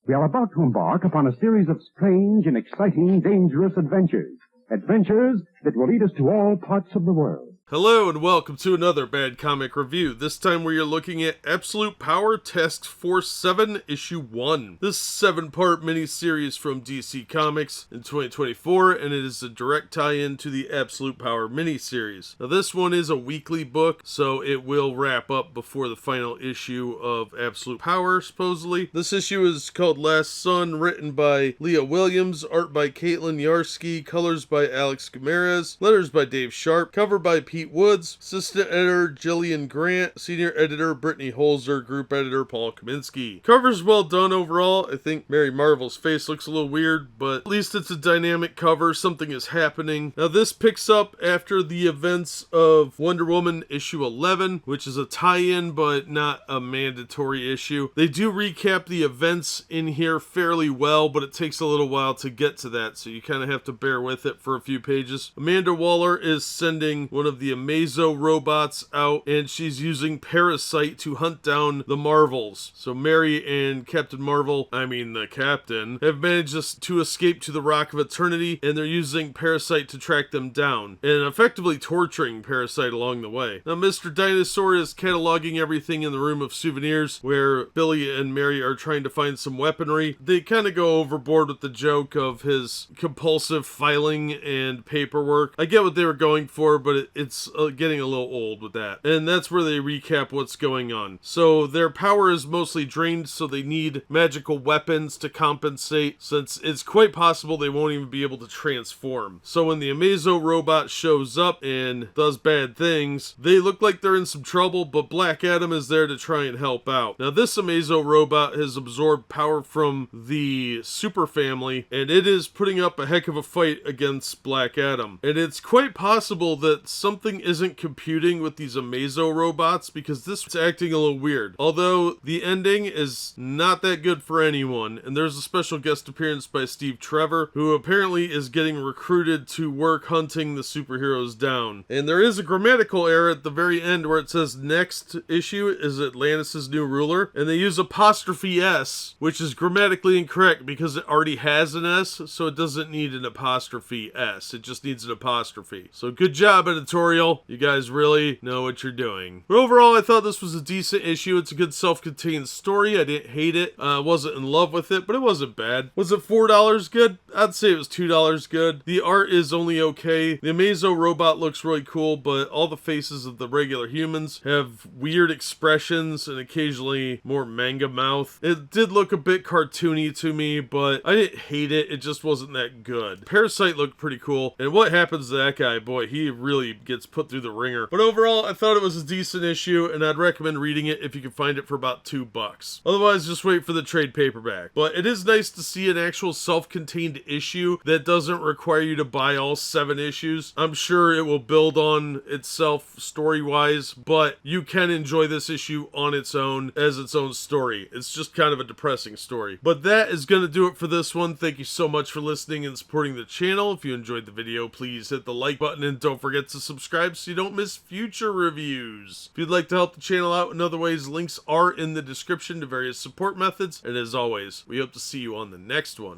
We are about to embark upon a series of strange and exciting, dangerous adventures. Adventures that will lead us to all parts of the world. Hello and welcome to another Bad Comic Review, this time where you're looking at Absolute Power Force VII Issue 1. This 7-part miniseries from DC Comics in 2024, and it is a direct tie-in to the Absolute Power miniseries. Now this one is a weekly book, so it will wrap up before the final issue of Absolute Power, supposedly. This issue is called Last Son, written by Leah Williams, art by Caitlin Yarsky, colors by Alex Guimaraes, letters by Dave Sharpe, cover by Pete Woods, assistant editor Jillian Grant, senior editor Brittany Holzer, group editor Paul Kaminsky. Cover's well done overall. I think Mary Marvel's face looks a little weird, but at least it's a dynamic cover. Something is happening. Now this picks up after the events of Wonder Woman issue 11, which is a tie-in but not a mandatory issue. They do recap the events in here fairly well, but it takes a little while to get to that, so you kind of have to bear with it for a few pages. Amanda Waller is sending one of the Amazo robots out, and she's using Parasite to hunt down the Marvels. So Mary and Captain Marvel, the Captain, have managed to escape to the Rock of Eternity, and they're using Parasite to track them down, and effectively torturing Parasite along the way. Now Mr. Dinosaur is cataloging everything in the room of souvenirs, where Billy and Mary are trying to find some weaponry. They kind of go overboard with the joke of his compulsive filing and paperwork. I get what they were going for, but it's getting a little old with that. And that's where they recap what's going on. So their power is mostly drained, so they need magical weapons to compensate, since it's quite possible they won't even be able to transform. So when the Amazo robot shows up and does bad things, they look like they're in some trouble, but Black Adam is there to try and help out. Now this Amazo robot has absorbed power from the Super Family, and it is putting up a heck of a fight against Black Adam. And it's quite possible that something isn't computing with these Amazo robots, because this is acting a little weird. Although the ending is not that good for anyone, and there's a special guest appearance by Steve Trevor, who apparently is getting recruited to work hunting the superheroes down. And there is a grammatical error at the very end where it says next issue is Atlantis' new ruler, and they use apostrophe S, which is grammatically incorrect because it already has an S, so it doesn't need an apostrophe S. It just needs an apostrophe. So good job, editorial. You guys really know what you're doing. But overall, I thought this was a decent issue. It's a good self-contained story. I didn't hate it. Wasn't in love with it, but it wasn't bad. Was it $4 good? I'd say it was $2 good. The art is only okay. The Amazo robot looks really cool, but all the faces of the regular humans have weird expressions and occasionally more manga mouth. It did look a bit cartoony to me, but I didn't hate it. It just wasn't that good. Parasite looked pretty cool, and what happens to that guy, boy, he really gets put through the ringer. But overall, I thought it was a decent issue, and I'd recommend reading it if you can find it for about $2. Otherwise, just wait for the trade paperback. But it is nice to see an actual self-contained issue that doesn't require you to buy all 7 issues. I'm sure it will build on itself story-wise, but you can enjoy this issue on its own as its own story. It's just kind of a depressing story. But that is going to do it for this one. Thank you so much for listening and supporting the channel. If you enjoyed the video, please hit the like button and don't forget to subscribe so you don't miss future reviews. If you'd like to help the channel out in other ways, links are in the description to various support methods. And as always, we hope to see you on the next one.